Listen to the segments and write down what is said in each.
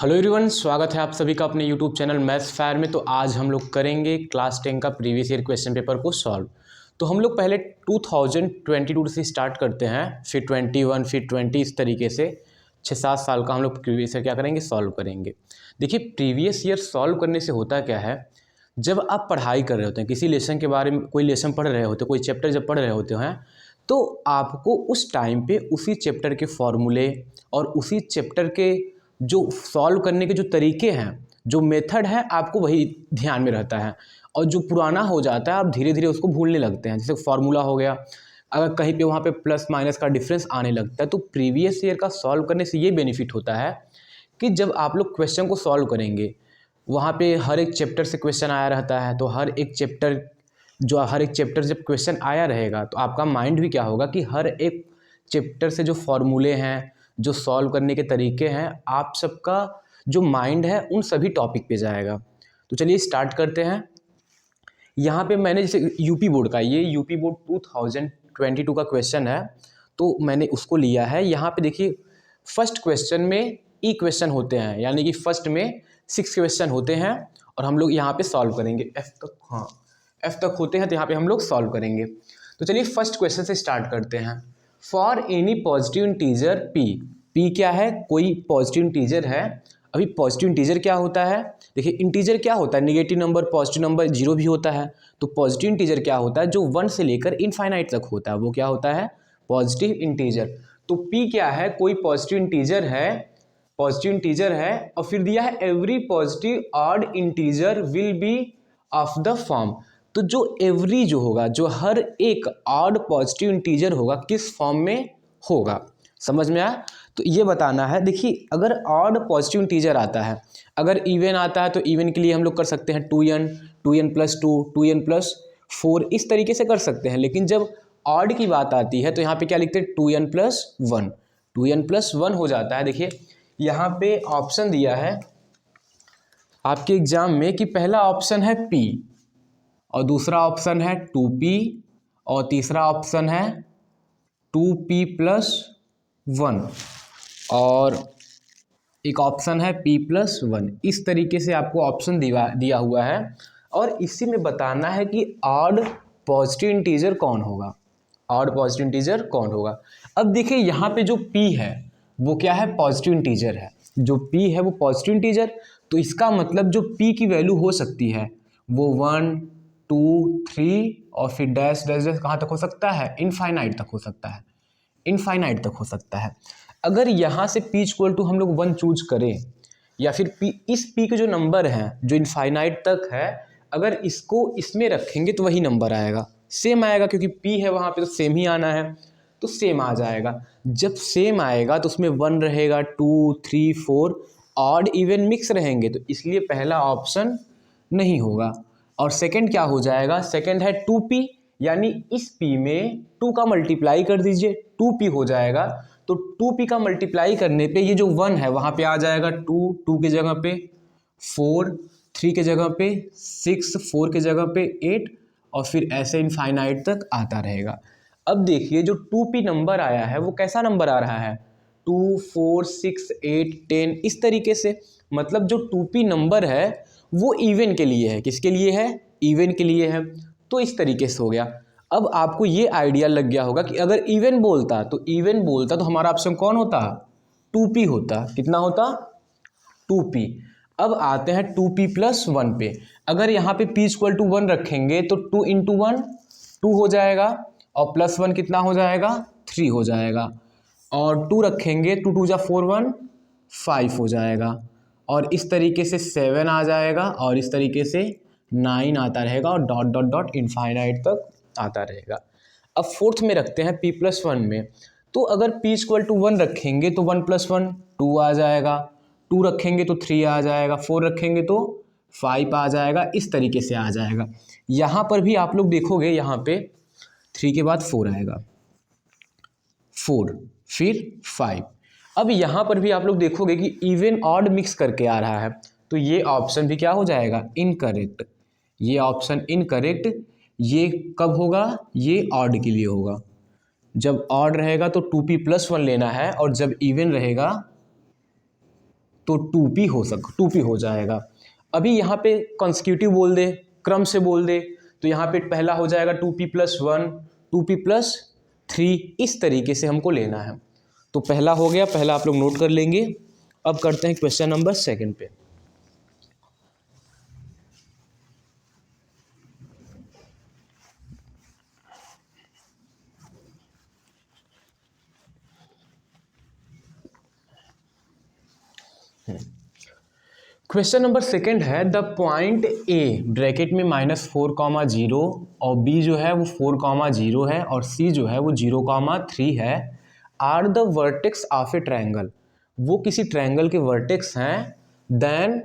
Hello everyone, स्वागत है आप सभी का अपने यूट्यूब चैनल मैथ्स फायर में। तो आज हम लोग करेंगे क्लास 10 का प्रीवियस ईयर क्वेश्चन पेपर को सॉल्व। तो हम लोग पहले 2022 से स्टार्ट करते हैं, फिर 21, फिर 20, इस तरीके से 6-7 साल का हम लोग प्रीवियस ईयर क्या करेंगे, सॉल्व करेंगे। देखिए, प्रीवियस ईयर सॉल्व करने से होता क्या है, जब आप पढ़ाई कर रहे होते हैं, किसी लेसन के बारे में कोई लेसन पढ़ रहे होते हैं, कोई चैप्टर जब पढ़ रहे होते हैं, तो आपको उस टाइम पे उसी चैप्टर के फॉर्मूले और उसी चैप्टर के जो सॉल्व करने के जो तरीके हैं, जो मेथड है, आपको वही ध्यान में रहता है। और जो पुराना हो जाता है आप धीरे धीरे उसको भूलने लगते हैं। जैसे फार्मूला हो गया, अगर कहीं पे वहाँ पे प्लस माइनस का डिफरेंस आने लगता है, तो प्रीवियस ईयर का सॉल्व करने से ये बेनिफिट होता है कि जब आप लोग क्वेश्चन को सॉल्व करेंगे, वहाँ पे हर एक चैप्टर से क्वेश्चन आया रहता है, तो हर एक चैप्टर जब क्वेश्चन आया रहेगा तो आपका माइंड भी क्या होगा कि हर एक चैप्टर से जो फॉर्मूले हैं, जो सॉल्व करने के तरीके हैं, आप सबका जो माइंड है उन सभी टॉपिक पे जाएगा। तो चलिए स्टार्ट करते हैं। यहाँ पे मैंने जैसे यूपी बोर्ड का, ये यूपी बोर्ड 2022 का क्वेश्चन है, तो मैंने उसको लिया है। यहाँ पे देखिए, फर्स्ट क्वेश्चन में ई क्वेश्चन होते हैं, यानी कि फर्स्ट में 6 क्वेश्चन होते हैं और हम लोग यहाँ पे सॉल्व करेंगे एफ तक। हाँ, एफ तक होते हैं, तो यहाँ पे हम लोग सॉल्व करेंगे। तो चलिए फर्स्ट क्वेश्चन से स्टार्ट करते हैं। For any positive integer P, P क्या है, कोई पॉजिटिव इंटीजर है। अभी पॉजिटिव इंटीजर क्या होता है, देखिए इंटीजर क्या होता है, negative number, positive number, zero भी होता है। तो पॉजिटिव इंटीजर क्या होता है, जो 1 से लेकर इनफाइनाइट तक होता है, वो क्या होता है, पॉजिटिव इंटीजर। तो पी क्या है, कोई पॉजिटिव इंटीजर है, पॉजिटिव इंटीजर है, और फिर दिया है every positive odd integer will be of the form. तो जो एवरी जो होगा, जो हर एक ऑड पॉजिटिव इंटीजर होगा, किस फॉर्म में होगा, समझ में आया। तो ये बताना है। देखिए, अगर ऑड पॉजिटिव इंटीजर आता है, अगर इवन आता है, तो इवन के लिए हम लोग कर सकते हैं 2n, 2n+2, 2n+4, इस तरीके से कर सकते हैं। लेकिन जब ऑड की बात आती है तो यहाँ पे क्या लिखते हैं, 2n+1, 2n+1 हो जाता है। देखिए यहाँ पे ऑप्शन दिया है आपके एग्जाम में कि पहला ऑप्शन है p, और दूसरा ऑप्शन है 2p, और तीसरा ऑप्शन है 2p+1, और एक ऑप्शन है p+1। इस तरीके से आपको ऑप्शन दिया हुआ है, और इसी में बताना है कि ऑड पॉजिटिव इंटीजर कौन होगा, ऑड पॉजिटिव इंटीजर कौन होगा। अब देखिए यहाँ पे जो p है वो क्या है, पॉजिटिव इंटीजर है। जो p है वो पॉजिटिव इंटीजर, तो इसका मतलब जो p की वैल्यू हो सकती है वो 1, 2, 3 और फिर डैश डैश डैश कहाँ तक हो सकता है, इनफाइनाइट तक हो सकता है, इनफाइनाइट तक हो सकता है। अगर यहाँ से p इक्वल टू हम लोग 1 चूज करें, या फिर p, इस p के जो नंबर हैं जो इनफाइनाइट तक है, अगर इसको इसमें रखेंगे तो वही नंबर आएगा, सेम आएगा, क्योंकि p है वहाँ पे तो सेम ही आना है, तो सेम आ जाएगा। जब सेम आएगा तो उसमें 1 रहेगा, 2, 3, 4 ऑड इवन मिक्स रहेंगे, तो इसलिए पहला ऑप्शन नहीं होगा। और सेकंड क्या हो जाएगा, सेकंड है 2p, यानी इस p में 2 का मल्टीप्लाई कर दीजिए, 2p हो जाएगा। तो 2p का मल्टीप्लाई करने पे ये जो 1 है वहाँ पे आ जाएगा 2, 2 के जगह पे 4, 3 के जगह पे 6, 4 के जगह पे 8, और फिर ऐसे इनफाइनाइट तक आता रहेगा। अब देखिए जो 2p नंबर आया है वो कैसा नंबर आ रहा है, 2, 4, 6, 8, 10, इस तरीके से। मतलब जो 2p नंबर है वो इवन के लिए है, किसके लिए है, इवन के लिए है। तो इस तरीके से हो गया। अब आपको ये आइडिया लग गया होगा कि अगर इवन बोलता तो हमारा ऑप्शन कौन होता, 2p होता। कितना होता, 2p। अब आते हैं 2p+1 पे। अगर यहाँ पे p = 1 रखेंगे तो 2 × 1 2 हो जाएगा, और +1 कितना हो जाएगा, 3 हो जाएगा, और 2 रखेंगे, 2 2 जा 4 1 5 हो जाएगा, और इस तरीके से 7 आ जाएगा, और इस तरीके से 9 आता रहेगा, और डॉट डॉट डॉट इनफाइनाइट तक आता रहेगा। अब फोर्थ में रखते हैं p+1 में। तो अगर p = 1 रखेंगे तो 1 + 1 2 आ जाएगा, 2 रखेंगे तो 3 आ जाएगा, 4 रखेंगे तो 5 आ जाएगा, इस तरीके से आ जाएगा। यहाँ पर भी आप लोग देखोगे, यहाँ पे 3 के बाद 4 आएगा, 4 फिर 5। अब यहाँ पर भी आप लोग देखोगे कि इवन ऑड मिक्स करके आ रहा है, तो ये ऑप्शन भी क्या हो जाएगा, इनकरेक्ट। ये ऑप्शन इनकरेक्ट। ये कब होगा, ये ऑड के लिए होगा। जब ऑड रहेगा तो 2p+1 लेना है, और जब इवन रहेगा तो 2p हो जाएगा। अभी यहाँ पे कॉन्सिक्यूटिव बोल दे, क्रम से बोल दे, तो यहाँ पे पहला हो जाएगा 2p+1, 2p+3, इस तरीके से हमको लेना है। तो पहला हो गया, पहला आप लोग नोट कर लेंगे। अब करते हैं क्वेश्चन नंबर 2 पे। क्वेश्चन नंबर 2 है, द पॉइंट ए ब्रैकेट में -4,0 और बी जो है वो 4,0 है और सी जो है वो 0,3 है, are the vertex of a triangle, वो किसी ट्रायंगल के वर्टेक्स हैं, then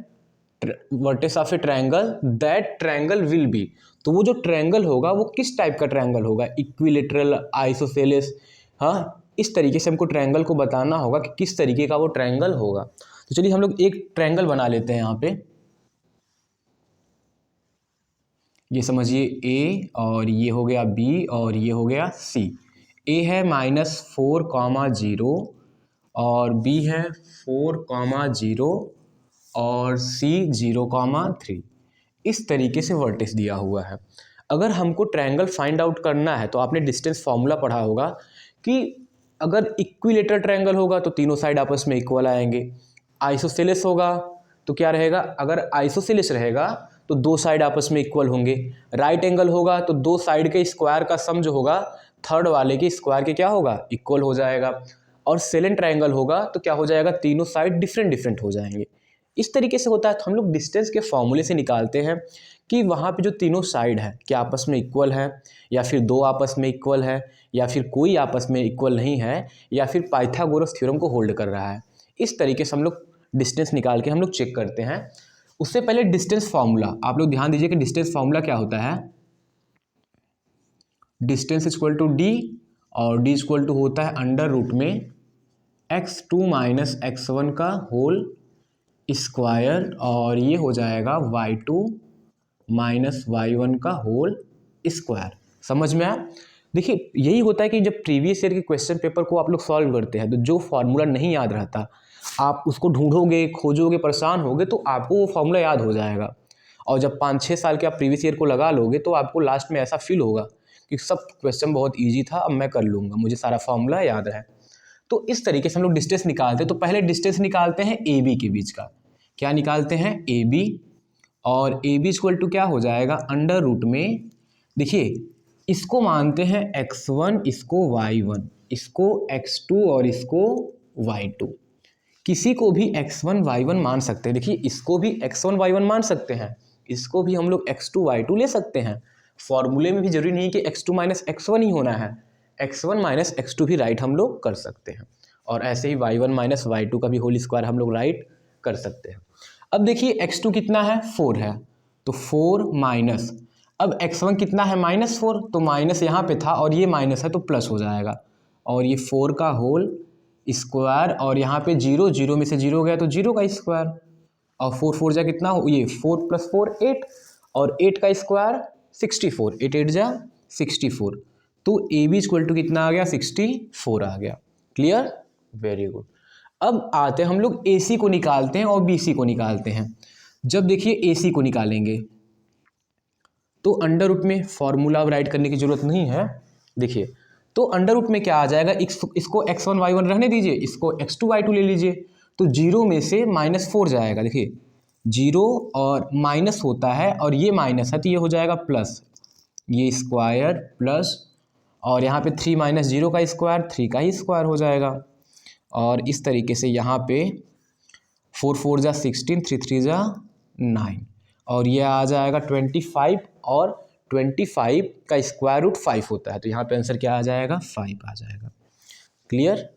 vertex of a triangle that triangle will be, तो वो जो ट्रायंगल होगा वो किस टाइप का ट्रायंगल होगा, इक्विलेटरल, आइसोसेलेस, हाँ, इस तरीके से हमको ट्रायंगल को बताना होगा कि किस तरीके का वो ट्रायंगल होगा। तो चलिए हम लोग एक ट्रायंगल बना लेते हैं यहाँ पे। ये समझिए ए और ये हो गया बी और ये हो गया सी। ए है -4,0 और बी है 4,0 और सी 0,3। इस तरीके से वर्टेक्स दिया हुआ है। अगर हमको ट्रायंगल फाइंड आउट करना है तो आपने डिस्टेंस फॉर्मूला पढ़ा होगा कि अगर इक्विलेटरल ट्रायंगल होगा तो तीनों साइड आपस में इक्वल आएंगे, आइसोसेलेस होगा तो क्या रहेगा, अगर आइसोसेलेस रहेगा तो दो साइड आपस में इक्वल होंगे, राइट एंगल होगा तो दो साइड के स्क्वायर का सम जो होगा थर्ड वाले के स्क्वायर के क्या होगा, इक्वल हो जाएगा, और सेलेंट ट्रायंगल होगा तो क्या हो जाएगा, तीनों साइड डिफरेंट डिफरेंट हो जाएंगे। इस तरीके से होता है। तो हम लोग डिस्टेंस के फॉर्मूले से निकालते हैं कि वहाँ पे जो तीनों साइड है क्या आपस में इक्वल है, या फिर दो आपस में इक्वल है, या फिर कोई आपस में इक्वल नहीं है, या फिर पाइथागोरस थ्योरम को होल्ड कर रहा है। इस तरीके से हम लोग डिस्टेंस निकाल के हम लोग चेक करते हैं। उससे पहले डिस्टेंस फार्मूला आप लोग ध्यान दीजिए कि डिस्टेंस फार्मूला क्या होता है। डिस्टेंस इक्वल टू डी और डी इक्वल टू होता है अंडर रूट में x2 - x1 का होल स्क्वायर, और ये हो जाएगा y2 - y1 का होल स्क्वायर। समझ में आया। देखिए यही होता है कि जब प्रीवियस ईयर के क्वेश्चन पेपर को आप लोग सॉल्व करते हैं तो जो फॉर्मूला नहीं याद रहता आप उसको ढूंढोगे, खोजोगे, परेशान होगे तो आपको वो फॉर्मूला याद हो जाएगा। और जब 5-6 साल के आप प्रीवियस ईयर को लगा लोगे तो आपको लास्ट में ऐसा फील होगा कि सब क्वेश्चन बहुत ईजी था, अब मैं कर लूँगा, मुझे सारा फॉर्मूला याद है। तो इस तरीके से हम लोग डिस्टेंस निकालते हैं। तो पहले डिस्टेंस निकालते हैं ए बी के बीच का। क्या निकालते हैं, ए बी, और ए बी इक्वल टू क्या हो जाएगा, अंडर रूट में, देखिए इसको मानते हैं x1, इसको y1, इसको x2 और इसको y2। किसी को भी x1 y1 मान सकते हैं। देखिए इसको भी x1 y1 मान सकते हैं, इसको भी हम लोग x2 y2 ले सकते हैं। फॉर्मूले में भी जरूरी नहीं कि x2 - x1 ही होना है, x1 - x2 भी राइट हम लोग कर सकते हैं, और ऐसे ही y1 - y2 का भी होल स्क्वायर हम लोग राइट कर सकते हैं। अब देखिए x2 कितना है, 4 है, तो 4 माइनस, अब x1 कितना है, -4, तो माइनस यहाँ पे था और ये माइनस है तो प्लस हो जाएगा, और ये 4 का होल स्क्वायर, और यहाँ पे 0, 0 में से 0 गया तो 0 का स्क्वायर, और 4 4 जा कितना हो, ये 4 + 4 8, और 8 का स्क्वायर 64, 8 8 जा 64, तो ए बी इक्वल टू कितना आ गया, 64 आ गया। Clear, very good. अब आते हैं हम लोग ए सी को निकालते हैं और बी सी को निकालते हैं। जब देखिए ए सी को निकालेंगे तो अंडर रूट में फॉर्मूला अब राइट करने की जरूरत नहीं है। देखिए तो अंडर रूट में क्या आ जाएगा, इसको x1 y1 रहने दीजिए, इसको x2 y2 ले लीजिए, तो 0 में से -4 जाएगा। देखिए 0 और माइनस होता है और ये माइनस है तो ये हो जाएगा प्लस, ये स्क्वायर प्लस, और यहाँ पे 3 - 0 का स्क्वायर 3 का ही स्क्वायर हो जाएगा, और इस तरीके से यहाँ पे 4 4 जा 16, 3 3 जा 9, और ये आ जाएगा 25, और 25 का स्क्वायर रूट 5 होता है, तो यहाँ पे आंसर क्या आ जाएगा, 5 आ जाएगा। क्लियर।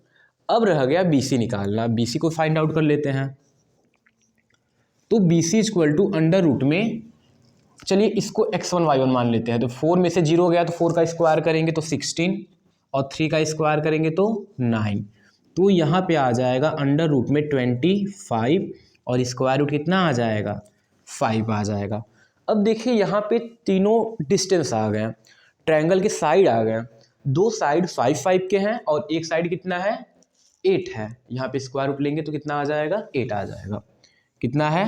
अब रह गया बी सी निकालना। बी सी को फाइंड आउट कर लेते हैं। तो B C equal to under root में, चलिए इसको x1 y1 मान लेते हैं, तो 4 में से 0 गया तो 4 का स्क्वायर करेंगे तो 16, और 3 का स्क्वायर करेंगे तो 9, तो यहाँ पे आ जाएगा अंडर रूट में 25, और स्क्वायर रूट कितना आ जाएगा, 5 आ जाएगा। अब देखिए यहाँ पे तीनों डिस्टेंस आ गए, ट्रायंगल के साइड आ गए, दो साइड 5 5 के हैं और एक साइड कितना है 8 है, यहाँ पे स्क्वायर रूट लेंगे तो कितना आ जाएगा, 8 आ जाएगा। कितना है,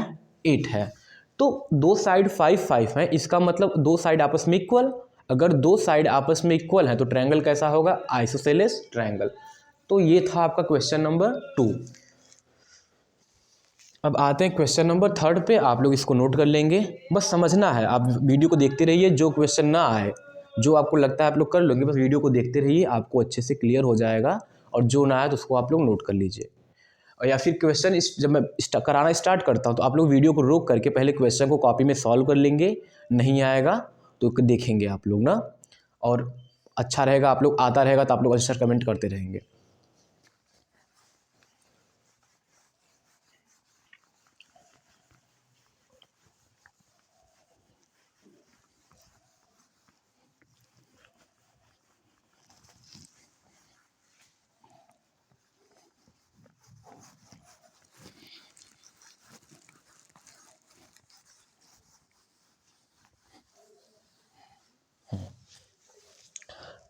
8 है। तो दो साइड 5 5 है, इसका मतलब दो साइड आपस में इक्वल। अगर दो साइड आपस में इक्वल है तो ट्रायंगल कैसा होगा, आइसोसेलेस ट्रायंगल। तो ये था आपका क्वेश्चन नंबर 2। अब आते हैं क्वेश्चन नंबर 3 पे। आप लोग इसको नोट कर लेंगे, बस समझना है, आप वीडियो को देखते रहिए। जो क्वेश्चन ना आए, जो आपको लगता है आप लोग कर लोगे, बस वीडियो को देखते रहिए, आपको अच्छे से क्लियर हो जाएगा। और जो ना आए तो उसको आप लोग नोट कर लीजिए। और या फिर क्वेश्चन जब मैं कराना स्टार्ट करता हूँ तो आप लोग वीडियो को रोक करके पहले क्वेश्चन को कॉपी में सॉल्व कर लेंगे। नहीं आएगा तो देखेंगे आप लोग ना, और अच्छा रहेगा। आप लोग आता रहेगा तो आप लोग आंसर कमेंट करते रहेंगे।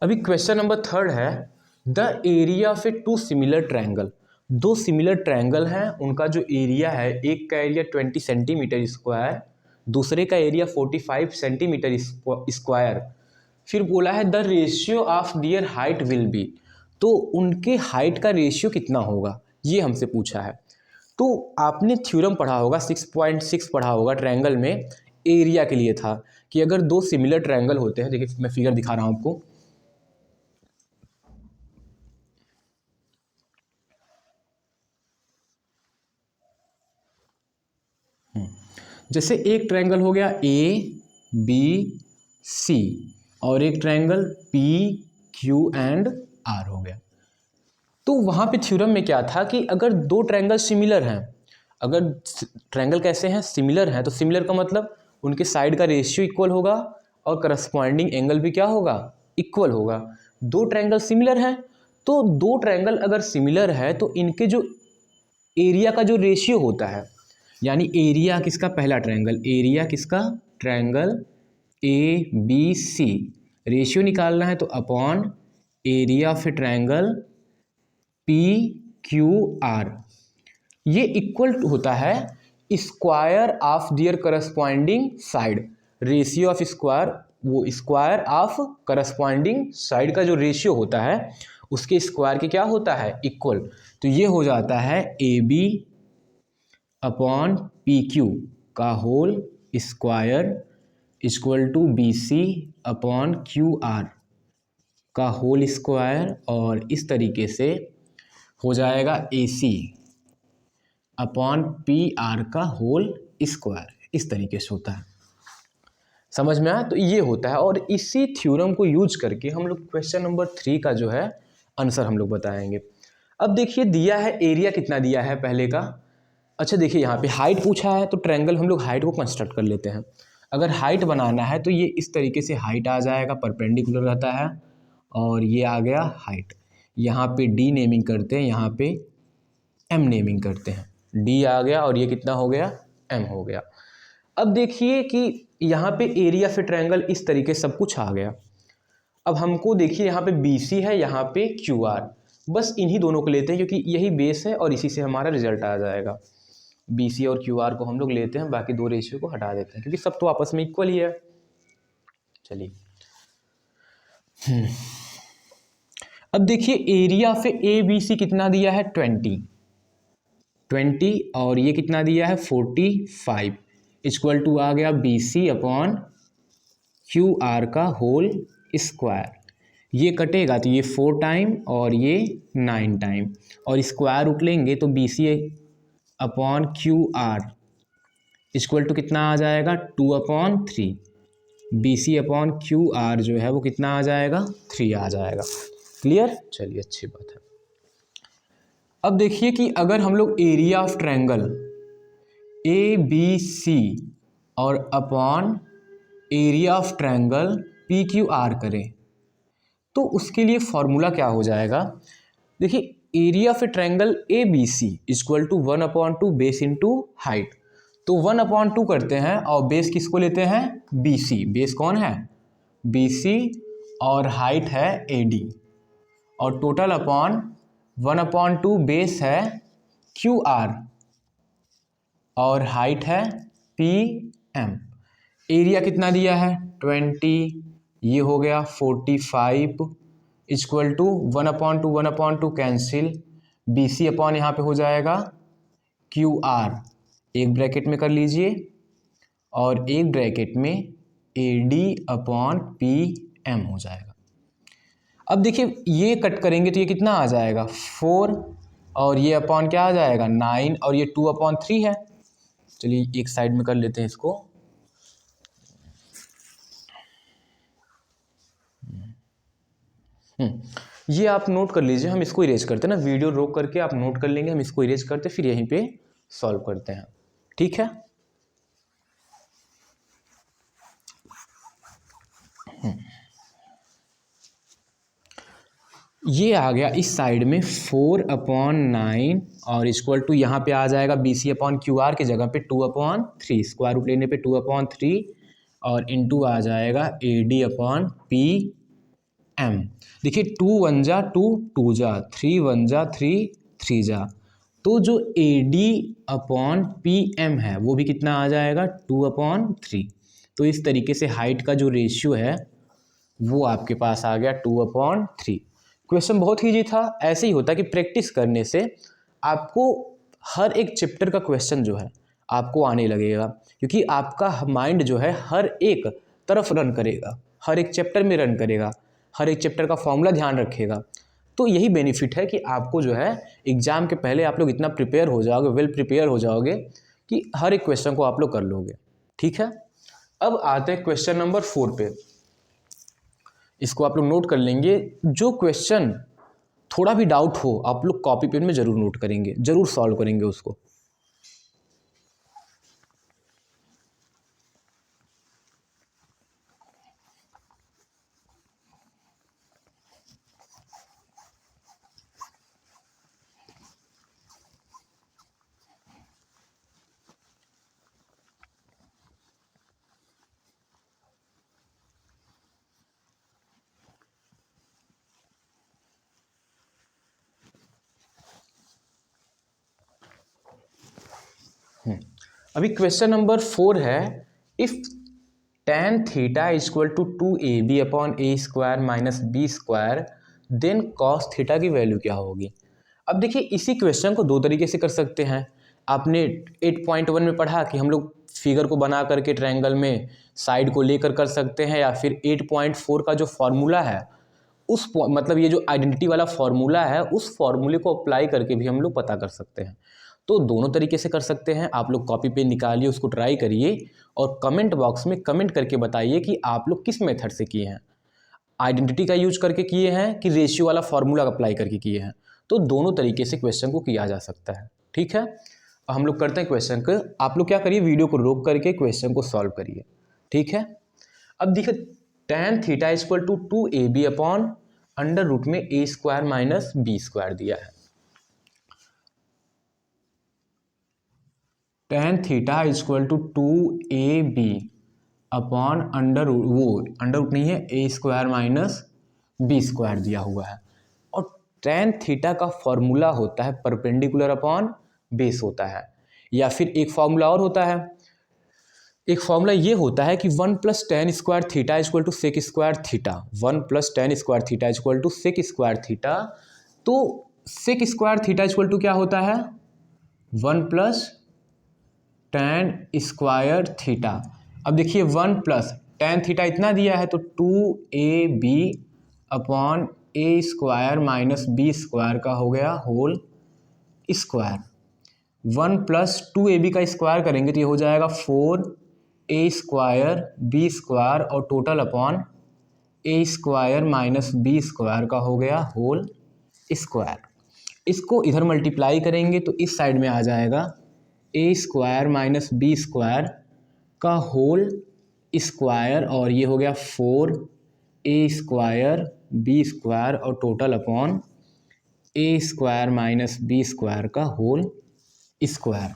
अभी क्वेश्चन नंबर 3 है, the area of a two similar triangle. दो सिमिलर ट्रायंगल हैं, उनका जो एरिया है, एक का एरिया 20 सेंटीमीटर स्क्वायर, दूसरे का एरिया 45 सेंटीमीटर स्क्वायर। फिर बोला है the ratio of their height will be. तो उनके हाइट का रेशियो कितना होगा, ये हमसे पूछा है। तो आपने थ्योरम पढ़ा होगा, 6.6 पढ़ा होगा ट्रायंगल में। एरिया के लिए था कि अगर दो सिमिलर ट्रायंगल होते हैं, देखिए मैं फिगर दिखा रहा हूँ आपको। जैसे एक ट्रायंगल हो गया ए बी सी, और एक triangle P Q and R हो गया। तो वहाँ पे थ्योरम में क्या था कि अगर दो ट्रायंगल सिमिलर हैं, अगर ट्रायंगल कैसे हैं, सिमिलर हैं, तो सिमिलर का मतलब उनके साइड का रेशियो इक्वल होगा और करस्पॉन्डिंग एंगल भी क्या होगा, इक्वल होगा। दो ट्रायंगल सिमिलर हैं, तो दो ट्रायंगल अगर सिमिलर है तो इनके जो एरिया का जो रेशियो होता है, यानी एरिया किसका, पहला ट्रायंगल, एरिया किसका, triangle A B C, ratio निकालना है तो upon area of a triangle P Q R, ये इक्वल होता है square of their corresponding side. Ratio of square, वो स्क्वायर ऑफ करस्पॉन्डिंग साइड का जो रेशियो होता है उसके स्क्वायर के क्या होता है, इक्वल। तो ये हो जाता है A B upon P Q का whole square equal to B C upon Q R का होल स्क्वायर, और इस तरीके से हो जाएगा A C upon P R का होल स्क्वायर। इस तरीके से होता है, समझ में आया। तो ये होता है, और इसी थ्योरम को यूज करके हम लोग क्वेश्चन नंबर 3 का जो है आंसर हम लोग बताएंगे। अब देखिए दिया है एरिया कितना दिया है पहले का। अच्छा देखिए यहाँ पे हाइट पूछा है, तो ट्रायंगल हम लोग हाइट को कंस्ट्रक्ट कर लेते हैं। अगर हाइट बनाना है तो ये इस तरीके से हाइट आ जाएगा, परपेंडिकुलर रहता है, और ये आ गया हाइट। यहाँ पे डी नेमिंग करते हैं, यहाँ पे एम नेमिंग करते हैं। डी आ गया और ये कितना हो गया, एम हो गया। अब देखिए कि यहाँ पे एरिया फिर ट्रायंगल इस तरीके सब कुछ आ गया। अब हमको देखिए यहाँ पे बी सी है, यहाँ पे क्यू आर, बस इन्हीं दोनों को लेते हैं क्योंकि यही बेस है और इसी से हमारा रिजल्ट आ जाएगा। बी सी और क्यू आर को हम लोग लेते हैं, बाकी दो रेशियो को हटा देते हैं क्योंकि सब तो आपस में इक्वल ही है। चलिए अब देखिए एरिया पे ए बी सी कितना दिया है, 20, और ये कितना दिया है 45, इक्वल टू आ गया B C upon Q R का होल स्क्वायर। ये कटेगा तो ये 4 टाइम और ये 9 टाइम, और स्क्वायर रूट लेंगे तो B C upon Q R equal to कितना आ जाएगा 2/3। B C upon Q R जो है वो कितना आ जाएगा, 3 आ जाएगा। क्लियर, चलिए अच्छी बात है। अब देखिए कि अगर हम लोग area of triangle A B C और upon area of triangle P Q R करें तो उसके लिए फॉर्मूला क्या हो जाएगा। देखिए area of a triangle A B C equal to 1/2 base into height. तो 1/2 करते हैं और बेस किसको लेते हैं, बी सी। बेस कौन है, बी सी, और हाइट है ए डी, और टोटल अपॉन 1/2 बेस है QR और हाइट है PM। एरिया कितना दिया है 20, ये हो गया 45 equal to 1/2 cancel, BC upon यहाँ पे हो जाएगा QR, एक ब्रैकेट में कर लीजिए और एक ब्रैकेट में AD/PM हो जाएगा। अब देखिए ये कट करेंगे तो ये कितना आ जाएगा 4 और ये अपॉन क्या आ जाएगा 9 और ये 2/3 है। चलिए एक साइड में कर लेते हैं इसको। ये आप नोट कर लीजिए, हम इसको इरेज करते हैं ना, वीडियो रोक करके आप नोट कर लेंगे, हम इसको इरेज करते फिर यहीं पे सॉल्व करते हैं, ठीक है। ये आ गया इस साइड में 4/9 और इक्वल टू यहाँ पे आ जाएगा BC/QR की जगह पे 2/3, स्क्वायर रूट लेने पे 2/3 और इनटू आ जाएगा AD/PM। देखिए 2 1 जा 2 2 जा 3 1 जा 3 3 जा, तो जो AD/PM है वो भी कितना आ जाएगा 2/3। तो इस तरीके से हाइट का जो रेशियो है वो आपके पास आ गया 2/3। क्वेश्चन बहुत ईजी था। ऐसे ही होता है कि प्रैक्टिस करने से आपको हर एक चैप्टर का क्वेश्चन जो है आपको आने लगेगा, क्योंकि आपका माइंड जो है हर एक तरफ रन करेगा, हर एक चैप्टर में रन करेगा, हर एक चैप्टर का फॉर्मूला ध्यान रखेगा। तो यही बेनिफिट है कि आपको जो है एग्ज़ाम के पहले आप लोग इतना प्रिपेयर हो जाओगे, वेल प्रिपेयर हो जाओगे कि हर एक क्वेश्चन को आप लोग कर लोगे, ठीक है। अब आते हैं क्वेश्चन नंबर 4 पे। इसको आप लोग नोट कर लेंगे। जो क्वेश्चन थोड़ा भी डाउट हो आप लोग कॉपी पेन में ज़रूर नोट करेंगे, ज़रूर सॉल्व करेंगे उसको। अभी क्वेश्चन नंबर 4 है, if tan theta equal to 2AB/A² minus B² then cos theta की वैल्यू क्या होगी। अब देखिए इसी क्वेश्चन को दो तरीके से कर सकते हैं। आपने 8.1 में पढ़ा कि हम लोग फिगर को बना करके ट्रायंगल में साइड को लेकर कर सकते हैं, या फिर 8.4 का जो फॉर्मूला है उस मतलब ये जो आइडेंटिटी वाला फॉर्मूला है उस फॉर्मूले को अप्लाई करके भी हम लोग पता कर सकते हैं। तो दोनों तरीके से कर सकते हैं। आप लोग कॉपी पेन निकालिए, उसको ट्राई करिए और कमेंट बॉक्स में कमेंट करके बताइए कि आप लोग किस मेथड से किए हैं, आइडेंटिटी का यूज करके किए हैं कि रेशियो वाला फॉर्मूला अप्लाई करके किए हैं। तो दोनों तरीके से क्वेश्चन को किया जा सकता है, ठीक है। हम लोग करते हैं क्वेश्चन को। आप लोग क्या करिए, वीडियो को रोक करके क्वेश्चन को सॉल्व करिए, ठीक है। अब देखिए tan theta equal to under root में A² माइनस B² दिया है। tan theta equal to under root, वो अंडर रूट नहीं है, A² माइनस B² दिया हुआ है। और tan थीटा का फॉर्मूला होता है परपेंडिकुलर अपॉन बेस होता है, या फिर एक फॉर्मूला और होता है, एक फॉर्मूला ये होता है कि 1 + tan² theta equal to sec² theta, 1 + tan² theta equal to sec² theta. तो sec² थीटा इक्वल टू क्या होता है 1 + tan² थीटा। अब देखिए 1 + tan थीटा इतना दिया है तो 2AB/A² माइनस B² का हो गया होल स्क्वायर। 1 + 2AB का स्क्वायर करेंगे तो ये हो जाएगा 4A² B² और total upon A² minus B² का हो गया होल स्क्वायर। इसको इधर मल्टीप्लाई करेंगे तो इस साइड में आ जाएगा A² माइनस B² का होल स्क्वायर और ये हो गया 4A² B² और total upon A² minus B² का होल स्क्वायर।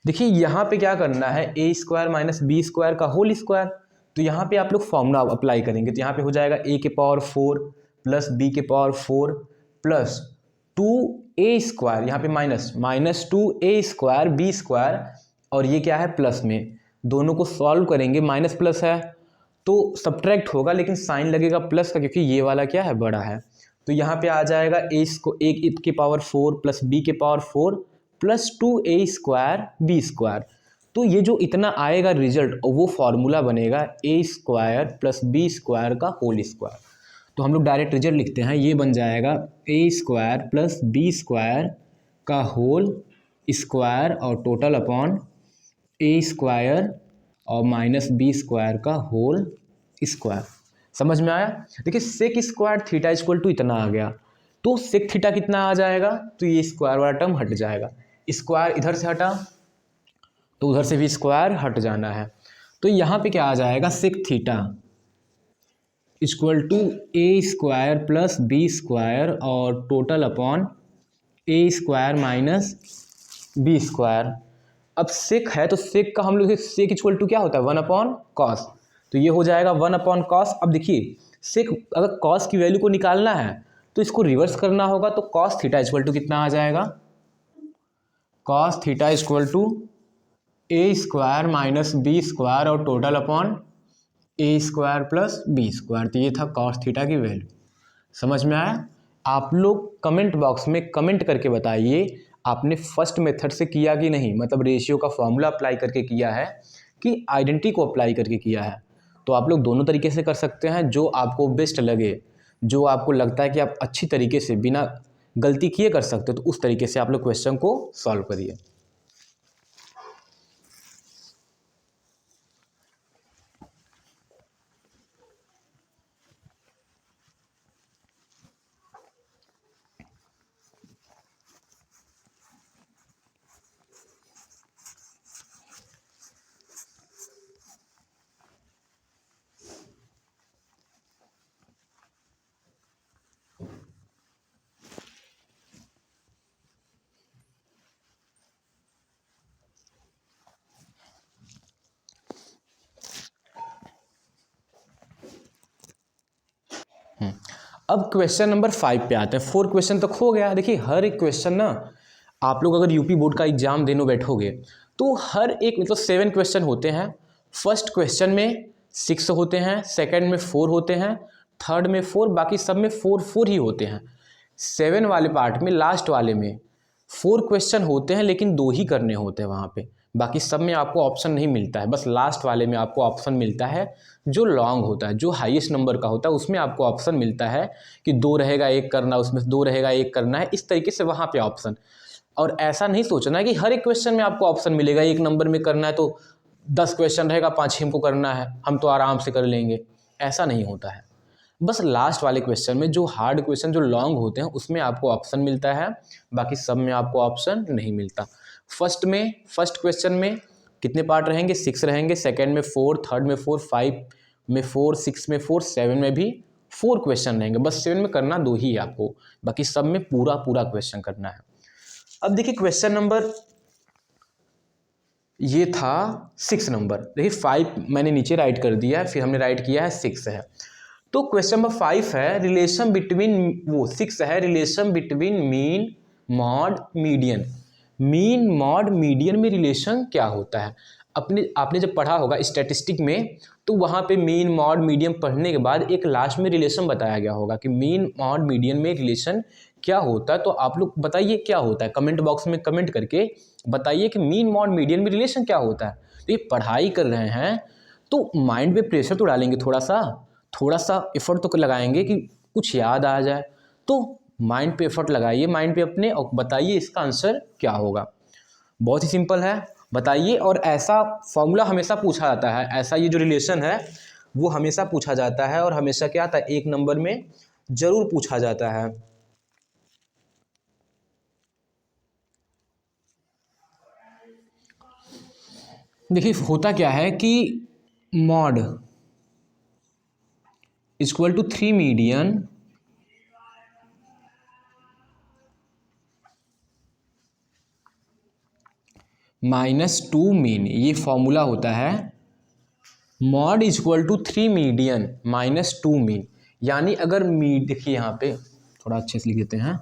देखिए यहाँ पे क्या करना है, A² माइनस B² का होल स्क्वायर, तो यहाँ पे आप लोग फॉर्मूला अप्लाई करेंगे तो यहाँ पे हो जाएगा A⁴ प्लस B⁴ प्लस 2 ए स्क्वायर, यहाँ पे -2a² b², और ये क्या है प्लस में, दोनों को सॉल्व करेंगे, माइनस प्लस है तो सब्ट्रैक्ट होगा लेकिन साइन लगेगा प्लस का, क्योंकि ये वाला क्या है बड़ा है। तो यहाँ पे आ जाएगा a⁴ plus b⁴ plus 2a² b²। तो ये जो इतना आएगा रिजल्ट, वो फॉर्मूला बनेगा a² प्लस b² का होल स्क्वायर। तो हम लोग डायरेक्ट रिजल्ट लिखते हैं, ये बन जाएगा a² प्लस b² का होल स्क्वायर और टोटल अपॉन a² और माइनस b² का होल स्क्वायर। समझ में आया? देखिए sec square theta equal to इतना आ गया, तो सेक थीटा कितना आ जाएगा, तो ये स्क्वायर वाला टर्म हट जाएगा, स्क्वायर इधर से हटा तो उधर से भी स्क्वायर हट जाना है। तो यहाँ पे क्या आ जाएगा, sec theta equal to a² plus b² और total upon a² minus b²। अब सेक है तो सेक का हम लोग सेक इक्वल टू क्या होता है 1/cos, तो ये हो जाएगा 1/cos। अब देखिए सेक अगर कॉस की वैल्यू को निकालना है तो इसको रिवर्स करना होगा, तो कॉस थीटा इक्वल टू कितना आ जाएगा, cos theta equal to a² minus b² और total upon a² plus b²। तो ये था कॉस थीटा की वैल्यू। समझ में आया? आप लोग कमेंट बॉक्स में कमेंट करके बताइए आपने फर्स्ट मेथड से किया कि नहीं, मतलब रेशियो का फॉर्मूला अप्लाई करके किया है कि आइडेंटिटी को अप्लाई करके किया है। तो आप लोग दोनों तरीके से कर सकते हैं, जो आपको बेस्ट लगे, जो आपको लगता है कि आप अच्छी तरीके से बिना गलती किए कर सकते हो, तो उस तरीके से आप लोग क्वेश्चन को सॉल्व करिए। अब क्वेश्चन नंबर 5 पे आते हैं। 4 क्वेश्चन तक हो गया। देखिए हर एक क्वेश्चन ना, आप लोग अगर यूपी बोर्ड का एग्जाम देने बैठोगे तो हर एक मतलब 7 क्वेश्चन होते हैं। फर्स्ट क्वेश्चन में 6 होते हैं, सेकंड में 4 होते हैं, थर्ड में 4, बाकी सब में 4 ही होते हैं। 7 वाले पार्ट में लास्ट वाले में 4 क्वेश्चन होते हैं, लेकिन 2 ही करने होते हैं वहाँ पे, बाकी सब में आपको ऑप्शन नहीं मिलता है। बस लास्ट वाले में आपको ऑप्शन मिलता है जो लॉन्ग होता है, जो हाईएस्ट नंबर का होता है, उसमें आपको ऑप्शन मिलता है कि 2 रहेगा 1 करना, उसमें 2 रहेगा 1 करना है, इस तरीके से वहाँ पे ऑप्शन। और ऐसा नहीं सोचना है कि हर एक क्वेश्चन में आपको ऑप्शन मिलेगा, 1 नंबर में करना है तो 10 क्वेश्चन रहेगा, 5 ही हमको करना है, हम तो आराम से कर लेंगे, ऐसा नहीं होता है। बस लास्ट वाले क्वेश्चन में जो हार्ड क्वेश्चन जो लॉन्ग होते हैं उसमें आपको ऑप्शन मिलता है, बाकी सब में आपको ऑप्शन नहीं मिलता। फर्स्ट क्वेश्चन में कितने पार्ट रहेंगे, 6 रहेंगे, सेकंड में 4, थर्ड में 4, 5 में 4, 6 में 4, 7 में भी 4 क्वेश्चन रहेंगे। बस 7 में करना 2 ही है आपको, बाकी सब में पूरा क्वेश्चन करना है। अब देखिए क्वेश्चन नंबर ये था 6 नंबर, देखिए 5 मैंने नीचे राइट कर दिया है, फिर हमने राइट किया है 6 है। तो क्वेश्चन नंबर 5 है रिलेशन बिटवीन, वो 6 है relation between mean mod median. Mean mod median में रिलेशन क्या होता है? आपने जब पढ़ा होगा स्टैटिस्टिक में, तो वहाँ पे मीन मॉड मीडियन पढ़ने के बाद एक लास्ट में रिलेशन बताया गया होगा कि मीन मॉड मीडियन में रिलेशन क्या होता है। तो आप लोग बताइए क्या होता है, कमेंट बॉक्स में कमेंट करके बताइए कि मीन मॉड मीडियन में रिलेशन क्या होता है। तो ये पढ़ाई कर रहे हैं तो माइंड पे प्रेशर तो डालेंगे, थोड़ा सा एफर्ट तो लगाएंगे कि कुछ याद आ जाए। तो माइंड पे एफर्ट लगाइए, माइंड पे अपने, और बताइए इसका आंसर क्या होगा। बहुत ही सिंपल है, बताइए। और ऐसा फॉर्मूला हमेशा पूछा जाता है, ऐसा ये जो रिलेशन है वो हमेशा पूछा जाता है, और हमेशा क्या आता है 1 नंबर में जरूर पूछा जाता है। देखिए होता क्या है कि mode equal to 3 median -2 mean, ये फॉर्मूला होता है। Mode equal to 3 median -2 mean, यानी अगर देखिए यहाँ पे थोड़ा अच्छे से लिख देते हैं,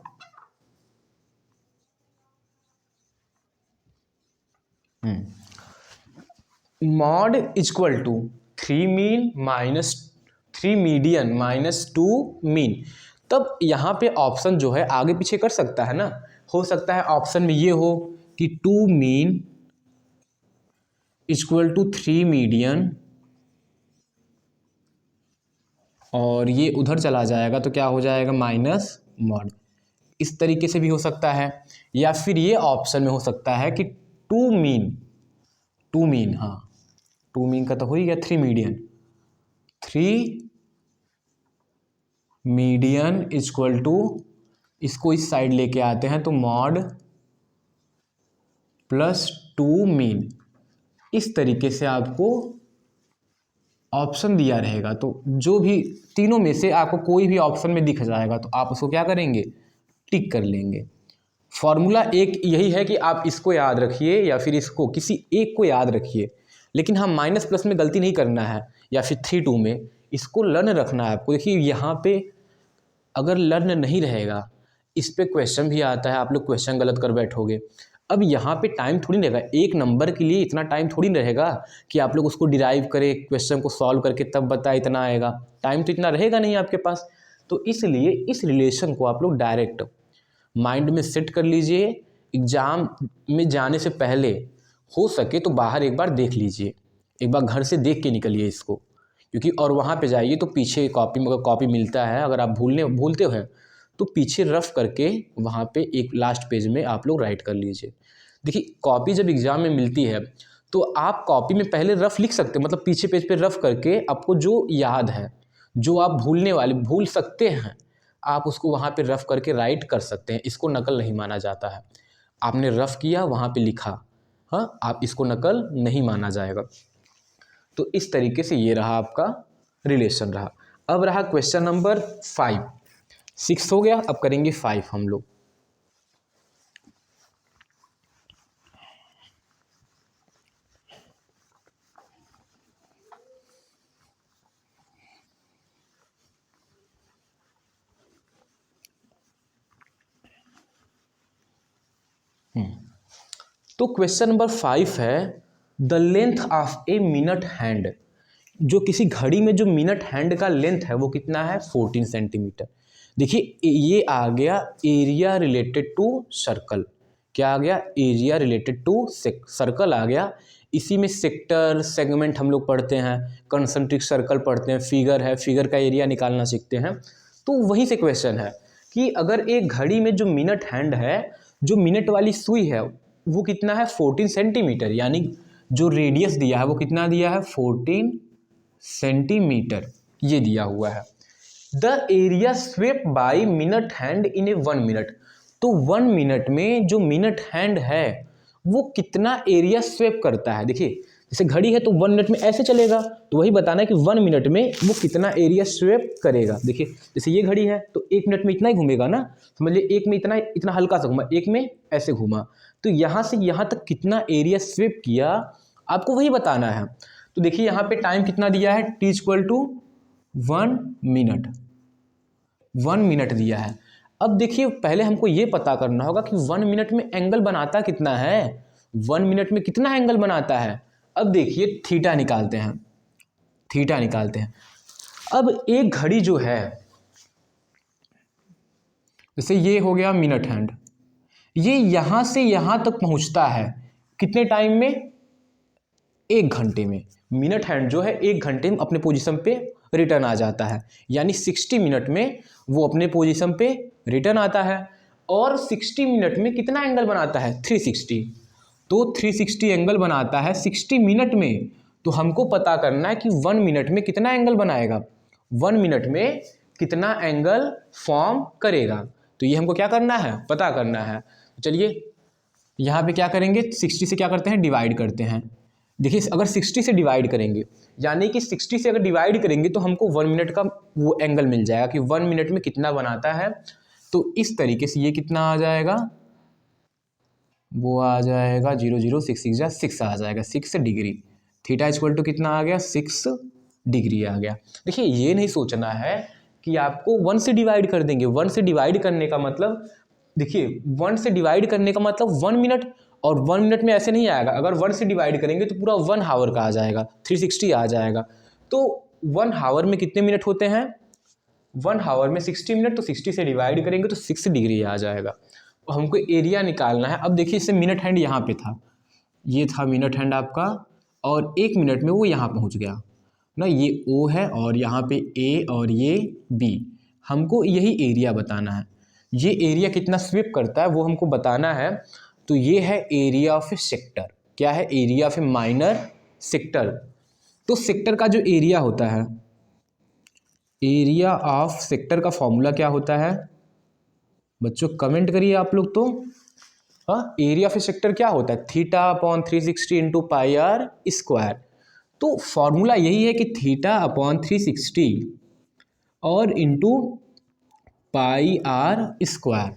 mode equal to 3 mean minus 3 median minus 2 mean. तब यहाँ पे ऑप्शन जो है आगे पीछे कर सकता है ना, हो सकता है ऑप्शन में ये हो कि 2 मीन इक्वल टू 3 मीडियन, और ये उधर चला जाएगा तो क्या हो जाएगा माइनस मॉड। इस तरीके से भी हो सकता है, या फिर ये ऑप्शन में हो सकता है कि 2 मीन, हाँ 2 मीन का तो हो ही गया, 3 मीडियन इक्वल टू, इसको इस साइड लेके आते हैं तो मॉड प्लस 2 मीन। इस तरीके से आपको ऑप्शन दिया रहेगा, तो जो भी तीनों में से आपको कोई भी ऑप्शन में दिख जाएगा तो आप उसको क्या करेंगे, टिक कर लेंगे। फॉर्मूला एक यही है कि आप इसको याद रखिए या फिर इसको किसी एक को याद रखिए, लेकिन हाँ माइनस प्लस में गलती नहीं करना है, या फिर 3-2 में इसको लर्न रखना है आपको। देखिए यहाँ पे अगर लर्न नहीं रहेगा, इस पे क्वेश्चन भी आता है, आप लोग क्वेश्चन गलत कर बैठोगे। अब यहाँ पे टाइम थोड़ी नहीं रहेगा, एक नंबर के लिए इतना टाइम थोड़ी नहीं रहेगा कि आप लोग उसको डिराइव करें, क्वेश्चन को सॉल्व करके तब बताए, इतना आएगा, टाइम तो इतना रहेगा नहीं आपके पास। तो इसलिए इस रिलेशन को आप लोग डायरेक्ट माइंड में सेट कर लीजिए। एग्ज़ाम में जाने से पहले हो सके तो बाहर एक बार देख लीजिए, एक बार घर से देख के निकलिए इसको, क्योंकि और वहाँ पे जाइए तो पीछे कॉपी में अगर कॉपी मिलता है, अगर आप भूलते हो तो पीछे रफ करके वहाँ पे एक लास्ट पेज में आप लोग राइट कर लीजिए। देखिए कॉपी जब एग्ज़ाम में मिलती है तो आप कॉपी में पहले रफ लिख सकते हैं, मतलब पीछे पेज पे रफ करके आपको जो याद है, जो आप भूल सकते हैं, आप उसको वहाँ पे रफ करके राइट कर सकते हैं। इसको नकल नहीं माना जाता है। आपने रफ किया, वहाँ पे लिखा, हाँ आप इसको नकल नहीं माना जाएगा। तो इस तरीके से ये रहा आपका रिलेशन रहा। अब रहा क्वेश्चन नंबर 5, 6 हो गया, अब करेंगे 5 हम लोग। तो क्वेश्चन नंबर 5 है the length of a minute hand. जो किसी घड़ी में जो मिनट हैंड का लेंथ है वो कितना है, 14 सेंटीमीटर। देखिए ये आ गया एरिया रिलेटेड टू सर्कल। क्या आ गया, एरिया रिलेटेड टू सर्कल आ गया। इसी में सेक्टर सेगमेंट हम लोग पढ़ते हैं, कंसंट्रिक सर्कल पढ़ते हैं, फिगर है, फिगर का एरिया निकालना सीखते हैं। तो वहीं से क्वेश्चन है कि अगर एक घड़ी में जो मिनट हैंड है, जो मिनट वाली सुई है वो कितना है, 14 सेंटीमीटर, यानी जो रेडियस दिया है वो कितना दिया है, 14 सेंटीमीटर ये दिया हुआ है। The area swept by minute hand in a 1 minute. तो 1 मिनट में जो मिनट हैंड है वो कितना एरिया स्वेप करता है। देखिए जैसे घड़ी है तो 1 मिनट में ऐसे चलेगा, तो वही बताना है कि 1 मिनट में वो कितना एरिया स्वेप करेगा। देखिए जैसे ये घड़ी है तो 1 मिनट में इतना ही घूमेगा ना, समझ लीजिए एक में इतना हल्का सा घूमा, एक में ऐसे घूमा, तो यहाँ से यहाँ तक कितना एरिया स्वेप किया आपको वही बताना है। तो देखिए यहाँ पे टाइम कितना दिया है, t equal to 1 minute, 1 minute दिया है। अब देखिए पहले हमको ये पता करना होगा कि 1 मिनट में एंगल बनाता कितना है, 1 मिनट में कितना एंगल बनाता है। अब देखिए थीटा निकालते हैं, थीटा निकालते हैं। अब एक घड़ी जो है, जैसे ये हो गया मिनट हैंड, ये यहाँ से यहाँ तक पहुँचता है कितने टाइम में, 1 घंटे में। मिनट हैंड जो है 1 घंटे में अपने पोजीशन पे रिटर्न आ जाता है, यानी 60 मिनट में वो अपने पोजीशन पे रिटर्न आता है। और 60 मिनट में कितना एंगल बनाता है, 360। तो 360 एंगल बनाता है 60 मिनट में। तो हमको पता करना है कि 1 मिनट में कितना एंगल बनाएगा, 1 मिनट में कितना एंगल फॉर्म करेगा। तो ये हमको क्या करना है, पता करना है। चलिए यहाँ पे क्या करेंगे, 60 से क्या करते हैं, डिवाइड करते हैं। देखिए अगर 60 से डिवाइड करेंगे, यानी कि 60 से अगर डिवाइड करेंगे तो हमको 1 मिनट का वो एंगल मिल जाएगा कि 1 मिनट में कितना बनाता है। तो इस तरीके से ये कितना आ जाएगा, वो आ जाएगा 0.066 आ जाएगा, 6 डिग्री। थीटा इक्वल टू कितना आ गया, 6 डिग्री आ गया। देखिए ये नहीं सोचना है कि आपको 1 से डिवाइड कर देंगे। 1 से डिवाइड करने का मतलब, देखिए 1 से डिवाइड करने का मतलब 1 मिनट और 1 मिनट में ऐसे नहीं आएगा, अगर 1 से डिवाइड करेंगे तो पूरा 1 हावर का आ जाएगा, 360 आ जाएगा। तो 1 हावर में कितने मिनट होते हैं? 1 हावर में 60 मिनट, तो 60 से डिवाइड करेंगे तो 6 डिग्री आ जाएगा। और हमको एरिया निकालना है। अब देखिए इससे मिनट हैंड यहाँ पे था, ये था मिनट हैंड आपका, और 1 मिनट में वो यहाँ पहुँच गया ना, ये O है और यहाँ पे A और ये B। हमको यही एरिया बताना है। ये एरिया कितना स्वीप करता है वो हमको बताना है। तो ये है एरिया ऑफ ए सेक्टर। क्या है? Area of A minor sector. तो सेक्टर का जो एरिया होता है, एरिया ऑफ सेक्टर का फॉर्मूला क्या होता है बच्चों? कमेंट करिए आप लोग। तो एरिया ऑफ ए सेक्टर क्या होता है? Theta upon 360 into pi r square. तो फॉर्मूला यही है कि थीटा अपॉन 360 और इंटू पाई आर स्क्वायर।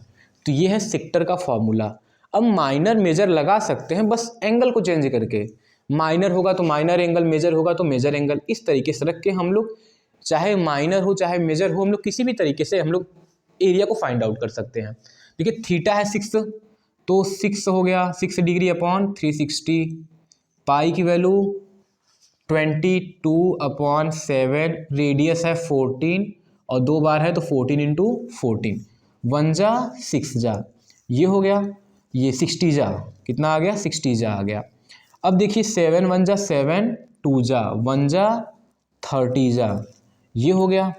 तो ये है सेक्टर का फॉर्मूला। अब माइनर मेजर लगा सकते हैं बस एंगल को चेंज करके, माइनर होगा तो माइनर एंगल, मेजर होगा तो मेजर एंगल, इस तरीके से रख के हम लोग चाहे माइनर हो चाहे मेजर हो, हम लोग किसी भी तरीके से हम लोग एरिया को फाइंड आउट कर सकते हैं। देखिए थीटा है 6, तो 6 हो गया 6 डिग्री अपॉन 360, पाई की वैल्यू 22/7, रेडियस है 14 और 2 बार है तो 14 इंटू 14, 1 जा 6 जा, ये हो गया, ये 60 जा, कितना आ गया? 60 जा आ गया। अब देखिए 7 1 जा 7, 2 जा 1 जा 30 जा, ये हो गया।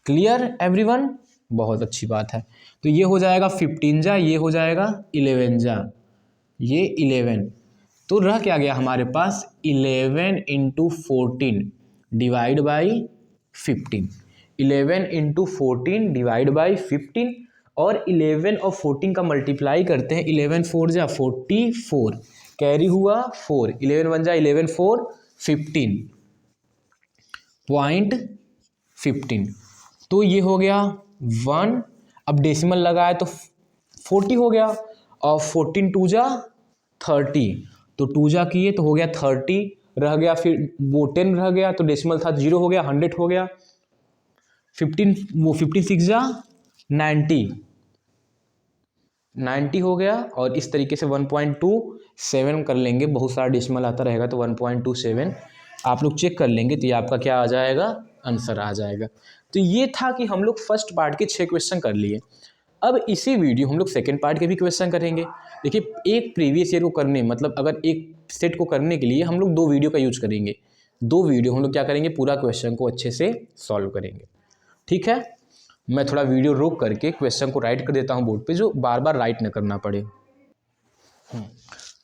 Clear everyone? बहुत अच्छी बात है। तो ये हो जाएगा 15 जा, ये हो जाएगा 11 जा, ये 11। तो रह क्या गया हमारे पास? 11 into 14 divide by 15, 11 into 14 divide by 15, और 11 और 14 का मल्टीप्लाई करते हैं, 11 4 जा 44, कैरी हुआ 4, 11 1 जा 11 4 15.15। तो ये हो गया 1, अब डेसिमल लगाए तो 40 हो गया, और 14 2 जा 30, तो 2 जा किए तो हो गया 30, रह गया फिर वो 10 रह गया, तो डेसिमल था 0 हो गया, 100 हो गया, 15 वो 56 जा 90 हो गया। और इस तरीके से 1.27 कर लेंगे, बहुत सारा डेसिमल आता रहेगा तो 1.27 आप लोग चेक कर लेंगे, तो ये आपका क्या आ जाएगा? आंसर आ जाएगा। तो ये था कि हम लोग फर्स्ट पार्ट के 6 क्वेश्चन कर लिए। अब इसी वीडियो हम लोग सेकेंड पार्ट के भी क्वेश्चन करेंगे। देखिए एक प्रीवियस ईयर को करने, मतलब अगर एक सेट को करने के लिए हम लोग 2 वीडियो का यूज करेंगे। 2 वीडियो हम लोग क्या करेंगे? पूरा क्वेश्चन को अच्छे से सॉल्व करेंगे। ठीक है, मैं थोड़ा वीडियो रोक करके क्वेश्चन को राइट कर देता हूँ बोर्ड पे, जो बार बार राइट न करना पड़े।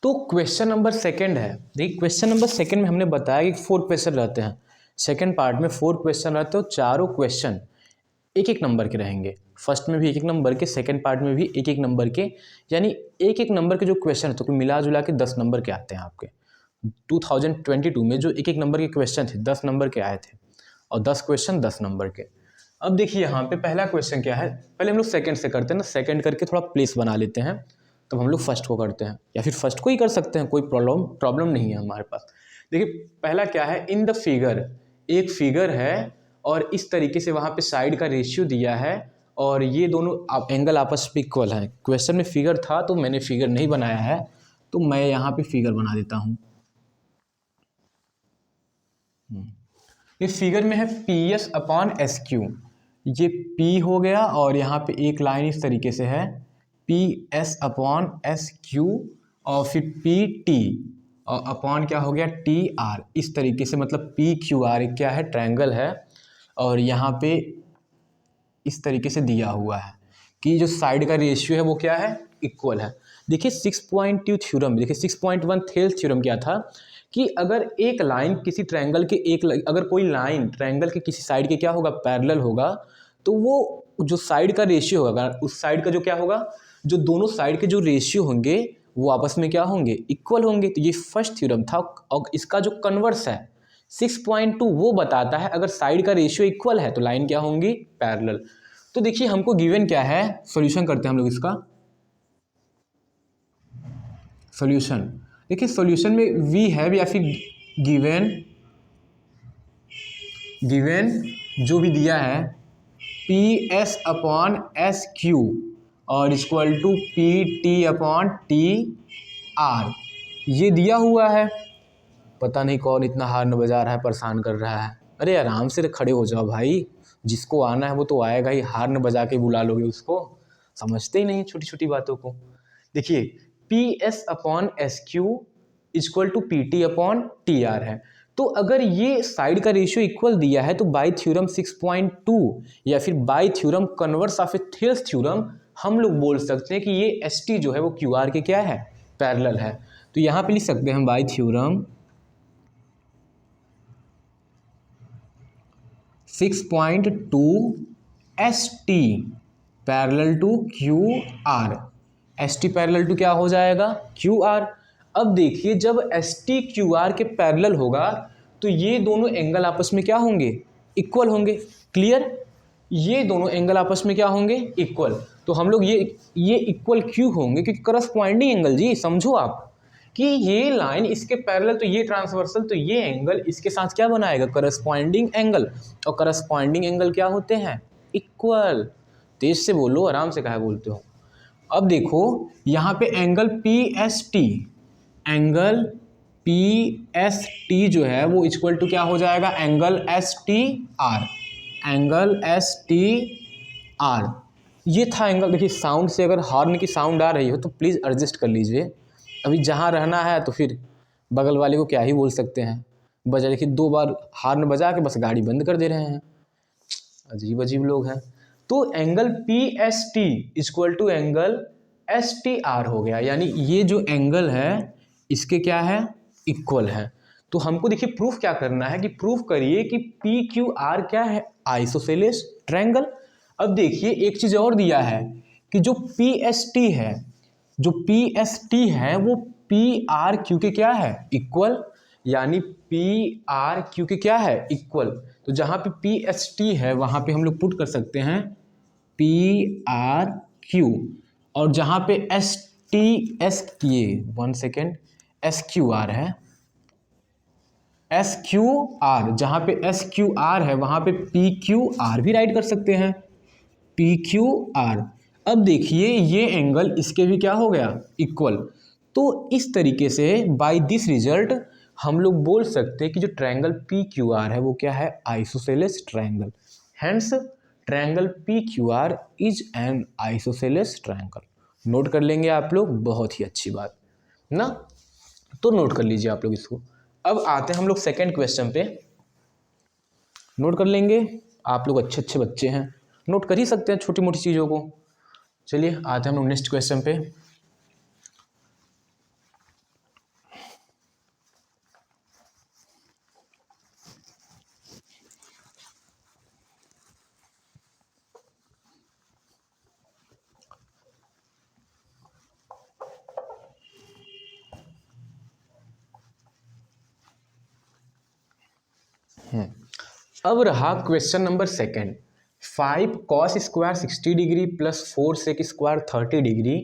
तो क्वेश्चन नंबर 2 है। देखिए क्वेश्चन नंबर 2 में हमने बताया कि 4 क्वेश्चन रहते हैं। सेकेंड पार्ट में 4 क्वेश्चन रहते हैं, चारों क्वेश्चन 1-1 नंबर के रहेंगे। फर्स्ट में भी 1-1 नंबर के, सेकंड पार्ट में भी 1-1 नंबर के, यानी 1-1 नंबर के जो क्वेश्चन है तो कुल मिला जुला के 10 नंबर के आते हैं आपके। 2022 में जो 1-1 नंबर के क्वेश्चन थे 10 नंबर के आए थे, और 10 क्वेश्चन 10 नंबर के। अब देखिए यहाँ पे पहला क्वेश्चन क्या है, पहले हम लोग सेकंड से करते हैं ना, सेकंड करके थोड़ा प्लेस बना लेते हैं, तब हम लोग फर्स्ट को करते हैं, या फिर फर्स्ट को ही कर सकते हैं, कोई प्रॉब्लम नहीं है हमारे पास। देखिए पहला क्या है, इन द फिगर, एक फिगर है और इस तरीके से वहाँ पे साइड का रेशियो दिया है, और ये दोनों एंगल आपस में इक्वल है। क्वेश्चन में फिगर था तो मैंने फिगर नहीं बनाया है, तो मैं यहाँ पे फिगर बना देता हूँ। इस फिगर में है PS अपॉन SQ, ये P हो गया और यहाँ पे एक लाइन इस तरीके से है PS अपॉन SQ, और फिर PT और अपॉन क्या हो गया TR, इस तरीके से, मतलब PQR एक क्या है? ट्रायंगल है, और यहाँ पे इस तरीके से दिया हुआ है कि जो साइड का रेशियो है वो क्या है? इक्वल है। देखिए 6.2 थ्योरम, देखिए 6.1 थेल्स थ्योरम क्या था कि अगर एक लाइन किसी ट्रायंगल के अगर कोई लाइन ट्रायंगल के किसी साइड के क्या होगा? पैरेलल होगा, तो वो जो साइड का रेशियो होगा, उस साइड का जो क्या होगा? जो दोनों साइड के जो रेशियो होंगे वो आपस में क्या होंगे? इक्वल होंगे। तो ये फर्स्ट थ्योरम था, और इसका जो कन्वर्स है 6.2 वो बताता है अगर साइड का रेशियो इक्वल है तो लाइन क्या होंगी? पैरेलल। तो देखिए हमको गिवन क्या है, सॉल्यूशन करते हैं हम लोग इसका। सॉल्यूशन, देखिए सॉल्यूशन में वी है या फिर गिवन जो भी दिया है PS अपॉन SQ और equal to PT upon TR, आर ये दिया हुआ है। पता नहीं कौन इतना हार्न बजा रहा है, परेशान कर रहा है। अरे आराम से खड़े हो जाओ भाई, जिसको आना है वो तो आएगा ही, हार्न बजा के बुला लोगे उसको, समझते ही नहीं छोटी छोटी बातों को। देखिए P S upon S Q equal to P T upon T R है। तो अगर ये साइड का रेशियो इक्वल दिया है तो बाय थ्योरम 6.2 या फिर बाय थ्योरम कन्वर्स ऑफ ए थियरस थ्योरम हम लोग बोल सकते हैं कि ये एस टी जो है वो क्यू आर के क्या है, पैरेलल है। तो यहाँ पे लिख सकते हैं by theorem 6.2 S T parallel to Q R. S T parallel to क्या हो जाएगा, क्यू आर। अब देखिए जब एस टी क्यू आर के पैरेलल होगा तो ये दोनों एंगल आपस में क्या होंगे, इक्वल होंगे। क्लियर, ये दोनों एंगल आपस में क्या होंगे, इक्वल। तो हम लोग ये इक्वल क्यों होंगे, क्योंकि करस्पॉन्डिंग एंगल जी, समझो आप कि ये लाइन इसके पैरेलल तो ये ट्रांसवर्सल, तो ये एंगल इसके साथ क्या बनाएगा, करस्पॉन्डिंग एंगल। और करस्पॉन्डिंग एंगल क्या होते हैं, इक्वल। तेज से बोलो, आराम से काहे बोलते हो। अब देखो यहाँ पे angle P S T, angle P S T जो है वो इक्वल टू क्या हो जाएगा, angle S T are, angle S T are. ये था एंगल। देखिए साउंड से अगर हॉर्न की साउंड आ रही हो तो प्लीज़ एडजस्ट कर लीजिए। अभी जहाँ रहना है तो फिर बगल वाले को क्या ही बोल सकते हैं, बजा। देखिए 2 बार हॉर्न बजा के बस गाड़ी बंद कर दे रहे हैं, अजीब अजीब लोग हैं। तो angle P S T equal to angle S T R हो गया, यानी ये जो एंगल है इसके क्या है, इक्वल है। तो हमको देखिए प्रूफ क्या करना है, कि प्रूफ करिए कि पी क्यू आर क्या है, आइसोसेलेस ट्रायंगल। अब देखिए एक चीज़ और दिया है कि जो पी एस टी है, जो पी एस टी है वो पी आर क्यू के क्या है, इक्वल। यानी पी आर क्यू के क्या है, इक्वल। तो जहाँ पे पी एस टी है वहाँ पे हम लोग पुट कर सकते हैं पी आर क्यू, और जहाँ पे एस टी एस किए 1 सेकेंड एस क्यू आर है, एस क्यू आर, जहाँ पे एस क्यू आर है वहाँ पे पी क्यू आर भी राइट कर सकते हैं, पी क्यू आर। अब देखिए ये एंगल इसके भी क्या हो गया, इक्वल। तो इस तरीके से बाय दिस रिजल्ट हम लोग बोल सकते हैं कि जो ट्रायंगल पी क्यू आर है वो क्या है, isosceles triangle. Hence triangle P Q are is an isosceles triangle. Note कर लेंगे आप लोग, बहुत ही अच्छी बात ना, तो नोट कर लीजिए आप लोग इसको। अब आते हैं हम लोग सेकेंड क्वेश्चन पे, नोट कर लेंगे। आप लोग अच्छे अच्छे बच्चे हैं, नोट कर ही सकते हैं छोटी मोटी चीज़ों को। चलिए आते हैं हम लोग नेक्स्ट क्वेश्चन पे। अब रहा question number second. 5 cos square 60 degree plus 4 sec square 30 degree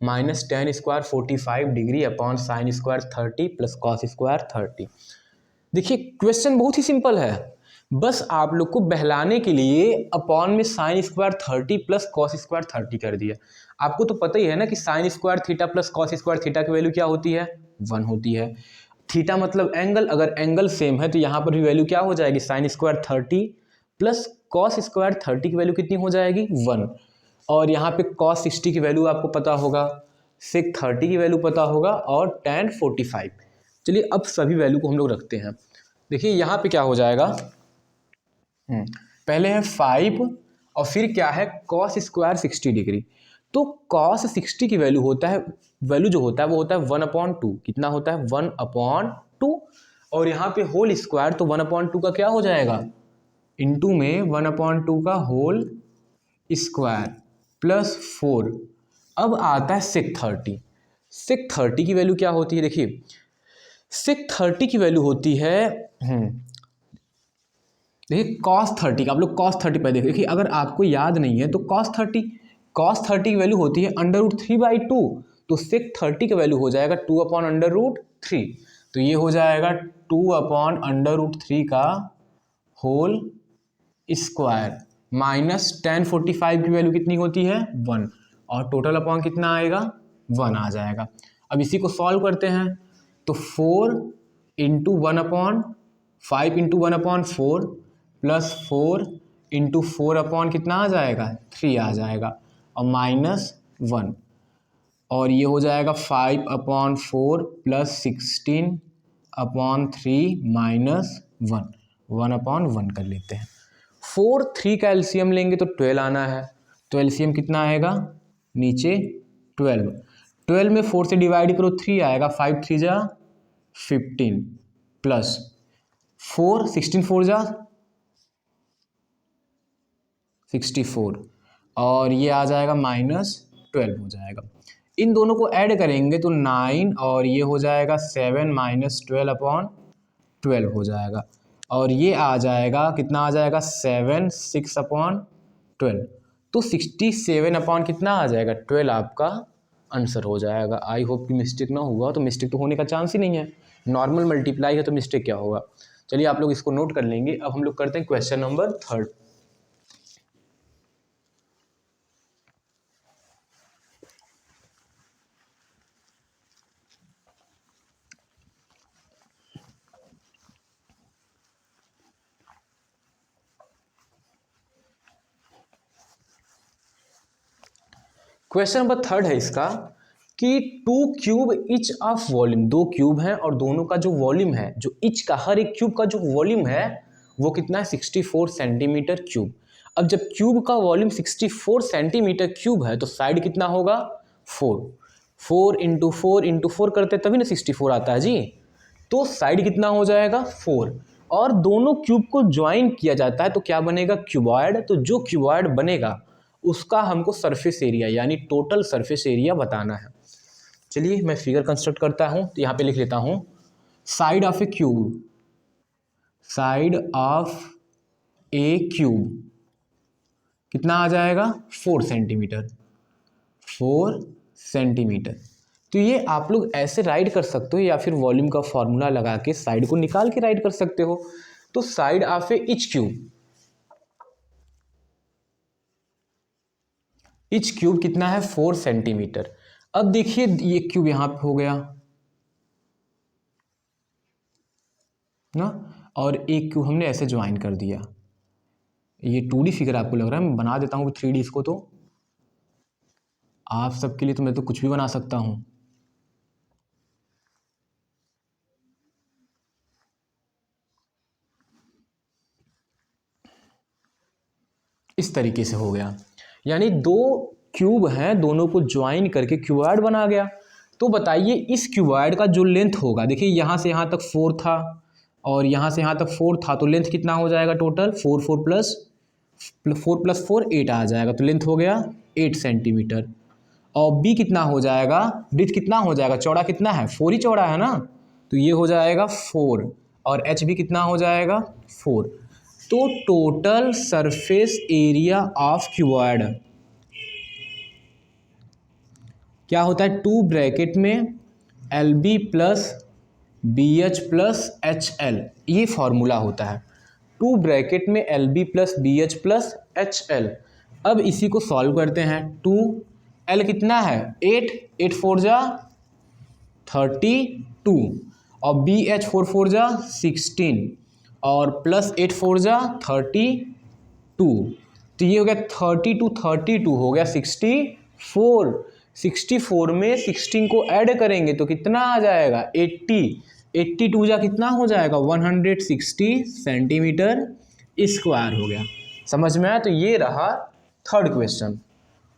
minus 10 square 45 degree upon sine square 30 plus cos square 30। देखिए क्वेश्चन बहुत ही सिंपल है, बस आप लोग को बहलाने के लिए अपॉन में sign square 30 plus cos square 30 कर दिया। आपको तो पता ही है ना कि sine square theta plus cos square theta की वैल्यू क्या होती है, 1 होती है। थीटा मतलब एंगल, अगर एंगल सेम है तो यहाँ पर भी वैल्यू क्या हो जाएगी, sign square 30 plus cos square 30 की वैल्यू कितनी हो जाएगी, 1। और यहाँ पे कॉस 60 की वैल्यू आपको पता होगा, सेक 30 की वैल्यू पता होगा, और tan 45। चलिए अब सभी वैल्यू को हम लोग रखते हैं। देखिए यहाँ पे क्या हो जाएगा, पहले है 5 और फिर क्या है कॉस स्क्वायर 60 डिग्री। तो कॉस 60 की वैल्यू होता है, वैल्यू जो होता है वो होता है 1/2। कितना होता है, 1/2। और यहाँ पे होल स्क्वायर, तो 1/2 का क्या हो जाएगा, इनटू में 1/2 का होल स्क्वायर प्लस 4। अब आता है सेक 30। सेक 30 की वैल्यू क्या होती है, देखिए सेक 30 की वैल्यू होती है, देखिए कॉस 30 का, आप लोग कॉस 30 पे देखिए, अगर आपको याद नहीं है तो कॉस 30 की वैल्यू होती है √3/2। तो सेक 30 का वैल्यू हो जाएगा 2/√3। तो ये हो जाएगा 2/√3 का होल स्क्वायर माइनस tan 45 की वैल्यू कितनी होती है, 1। और टोटल अपॉन कितना आएगा, 1 आ जाएगा। अब इसी को सॉल्व करते हैं तो 4 इंटू 1/5 इंटू 1/4 प्लस 4 इंटू 4 कितना आ जाएगा 3 आ जाएगा और -1 और ये हो जाएगा 5/4 प्लस 16/3 -1 1/1 कर लेते हैं। 4 3 का एलसीएम लेंगे तो 12 आना है, तो एलसीएम कितना आएगा नीचे 12 में 4 से डिवाइड करो 3 आएगा, 5 3 जा 15 प्लस 4 16 4 जा 64 और ये आ जाएगा -12 हो जाएगा। इन दोनों को ऐड करेंगे तो 9 और ये हो जाएगा 7 -12/12 हो जाएगा और ये आ जाएगा कितना आ जाएगा 7 6/12 तो 67 कितना आ जाएगा 12 आपका आंसर हो जाएगा। आई होप कि मिस्टेक ना हुआ, तो मिस्टेक तो होने का चांस ही नहीं है, नॉर्मल मल्टीप्लाई है तो मिस्टेक क्या होगा। चलिए आप लोग इसको नोट कर लेंगे। अब हम लोग करते हैं क्वेश्चन नंबर 3। क्वेश्चन नंबर 3 है इसका कि 2 cube each of volume, 2 cube हैं और दोनों का जो वॉल्यूम है, जो इच का हर एक क्यूब का जो वॉल्यूम है वो कितना है 64 सेंटीमीटर क्यूब। अब जब क्यूब का वॉल्यूम 64 सेंटीमीटर क्यूब है तो साइड कितना होगा 4 इंटू 4 करते तभी ना 64 आता है जी, तो साइड कितना हो जाएगा 4 और दोनों क्यूब को ज्वाइन किया जाता है तो क्या बनेगा क्यूबॉइड। तो जो क्यूबॉइड बनेगा उसका हमको सरफेस एरिया यानी टोटल सरफेस एरिया बताना है। चलिए मैं फिगर कंस्ट्रक्ट करता हूं, तो यहां पे लिख लेता हूं side of A cube, side of A cube कितना आ जाएगा 4 सेंटीमीटर, 4 सेंटीमीटर। तो ये आप लोग ऐसे राइट कर सकते हो या फिर वॉल्यूम का फॉर्मूला लगा के साइड को निकाल के राइट कर सकते हो। तो side of A etch cube कितना है 4 सेंटीमीटर। अब देखिए ये क्यूब यहां पे हो गया ना, और एक क्यूब हमने ऐसे ज्वाइन कर दिया। ये 2D फिगर आपको लग रहा है, मैं बना देता हूँ 3D इसको, तो आप सबके लिए तो मैं तो कुछ भी बना सकता हूं। इस तरीके से हो गया, यानी 2 क्यूब हैं, दोनों को ज्वाइन करके क्यूबॉइड बना गया। तो बताइए इस क्यूबॉइड का जो लेंथ होगा, देखिए यहाँ से यहाँ तक 4 था और यहाँ से यहाँ तक 4 था, तो लेंथ कितना हो जाएगा टोटल 4 प्लस 4 8 आ जाएगा, तो लेंथ हो गया 8 सेंटीमीटर। और बी कितना हो जाएगा, ब्रिथ कितना हो जाएगा, चौड़ा कितना है 4 ही चौड़ा है ना, तो ये हो जाएगा 4 और एच भी कितना हो जाएगा 4। तो total surface area of cuboid क्या होता है 2 ब्रैकेट में L B plus B H plus H L, ये फॉर्मूला होता है 2 ब्रैकेट में L B plus B H plus H L. अब इसी को सॉल्व करते हैं। 2 एल कितना है 8 8 4 जा 32 और बी एच 4 4 जा 16 और प्लस 8 4 जा 32, तो ये हो गया 32 हो गया 64। 64 में 16 को ऐड करेंगे तो कितना आ जाएगा 80, 82 जा कितना हो जाएगा 160 सेंटीमीटर स्क्वायर हो गया। समझ में आया। तो ये रहा 3rd क्वेश्चन,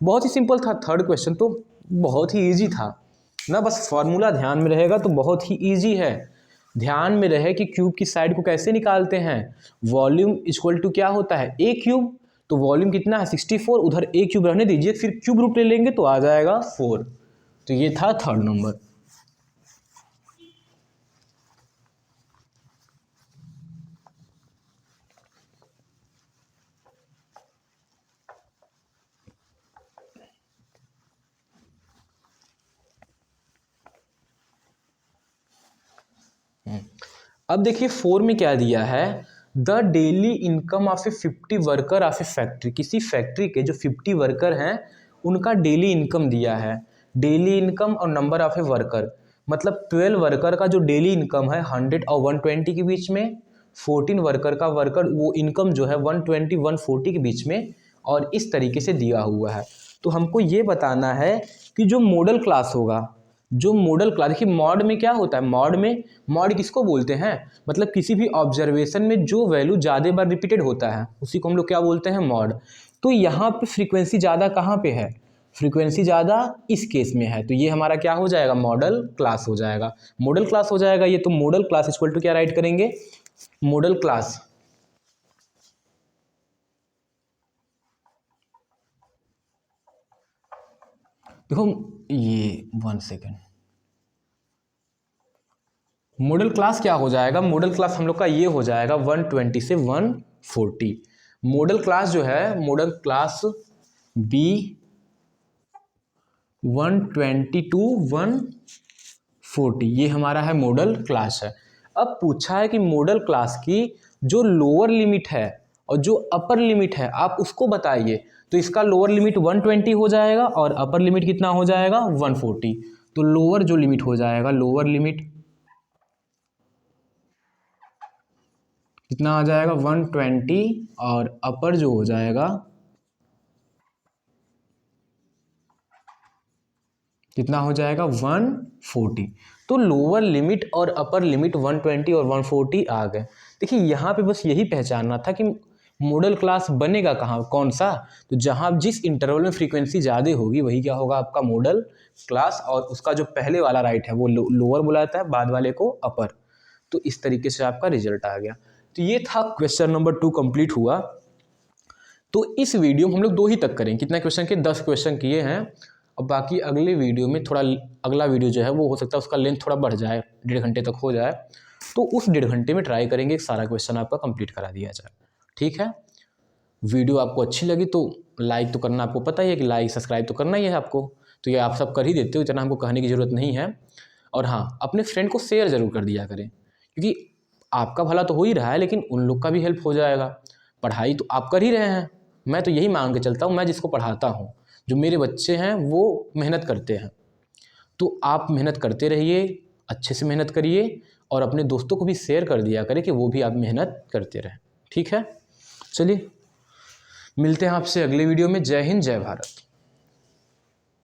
बहुत ही सिंपल था 3rd क्वेश्चन, तो बहुत ही ईजी था ना, बस फॉर्मूला ध्यान में रहेगा तो बहुत ही ईजी है। ध्यान में रहे कि क्यूब की साइड को कैसे निकालते हैं, वॉल्यूम इक्वल टू क्या होता है ए क्यूब, तो वॉल्यूम कितना है 64, उधर ए क्यूब रहने दीजिए, फिर क्यूब रूट ले लेंगे तो आ जाएगा 4। तो ये था 3rd नंबर। अब देखिए 4 में क्या दिया है, the daily income of A 50 worker of A factory, किसी फैक्ट्री के जो 50 वर्कर हैं उनका डेली इनकम दिया है। डेली इनकम और नंबर ऑफ ए वर्कर, मतलब 12 वर्कर का जो डेली इनकम है 100 और 120 के बीच में, 14 वर्कर का वो इनकम जो है 120 140 के बीच में, और इस तरीके से दिया हुआ है। तो हमको ये बताना है कि जो मॉडल क्लास होगा, जो मॉडल क्लास, देखिए मॉड में क्या होता है, मॉड किसको बोलते हैं, मतलब किसी भी ऑब्जर्वेशन में जो वैल्यू ज़्यादा बार रिपीटेड होता है उसी को हम लोग क्या बोलते हैं, मॉड। तो यहाँ पे फ्रीक्वेंसी ज़्यादा कहाँ पे है, फ्रीक्वेंसी ज़्यादा इस केस में है, तो ये हमारा क्या हो जाएगा, मॉडल क्लास हो जाएगा, मॉडल क्लास हो जाएगा ये। तो मॉडल क्लास इक्वल टू क्या राइट करेंगे, मॉडल क्लास, देखो ये 1 सेकेंड, मॉडल क्लास क्या हो जाएगा, मॉडल क्लास हम लोग का ये हो जाएगा 120 से 140। मॉडल क्लास जो है, मॉडल क्लास बी 120 टू 140, ये हमारा है मॉडल क्लास है। अब पूछा है कि मॉडल क्लास की जो लोअर लिमिट है और जो अपर लिमिट है आप उसको बताइए। तो इसका लोअर लिमिट 120 हो जाएगा और अपर लिमिट कितना हो जाएगा, 140। तो लोअर जो लिमिट हो जाएगा, लोअर लिमिट कितना आ जाएगा, 120, और अपर जो हो जाएगा कितना हो जाएगा, 140। तो लोअर लिमिट और अपर लिमिट 120 और 140 आ गए। देखिए यहाँ पे बस यही पहचानना था कि मॉडल क्लास बनेगा कहाँ, कौन सा, तो जहाँ जिस इंटरवल में फ्रीक्वेंसी ज़्यादा होगी वही क्या होगा, आपका मॉडल क्लास, और उसका जो पहले वाला राइट है वो लोअर बुलाता है, बाद वाले को अपर। तो इस तरीके से आपका रिजल्ट आ गया। तो ये था क्वेश्चन नंबर 2 कंप्लीट हुआ। तो इस वीडियो में हम लोग 2 ही तक करें, कितना क्वेश्चन के, 10 क्वेश्चन किए हैं, और बाकी अगले वीडियो में थोड़ा, अगला वीडियो जो है वो हो सकता है उसका लेंथ थोड़ा बढ़ जाए, 1.5 घंटे तक हो जाए। तो उस 1.5 घंटे में ट्राई करेंगे कि सारा क्वेश्चन आपका कंप्लीट करा दिया जाए। ठीक है, वीडियो आपको अच्छी लगी तो लाइक तो करना, आपको पता ही है कि लाइक सब्सक्राइब तो करना ही है आपको, तो ये आप सब कर ही देते हो, इतना हमको कहने की ज़रूरत नहीं है। और हाँ, अपने फ्रेंड को शेयर ज़रूर कर दिया करें, क्योंकि आपका भला तो हो ही रहा है लेकिन उन लोग का भी हेल्प हो जाएगा। पढ़ाई तो आप कर ही रहे हैं, मैं तो यही मान के चलता हूँ, मैं जिसको पढ़ाता हूँ, जो मेरे बच्चे हैं वो मेहनत करते हैं। तो आप मेहनत करते रहिए, अच्छे से मेहनत करिए, और अपने दोस्तों को भी शेयर कर दिया करें कि वो भी आप मेहनत करते रहें। ठीक है, चलिए मिलते हैं आपसे अगले वीडियो में। जय हिंद, जय भारत।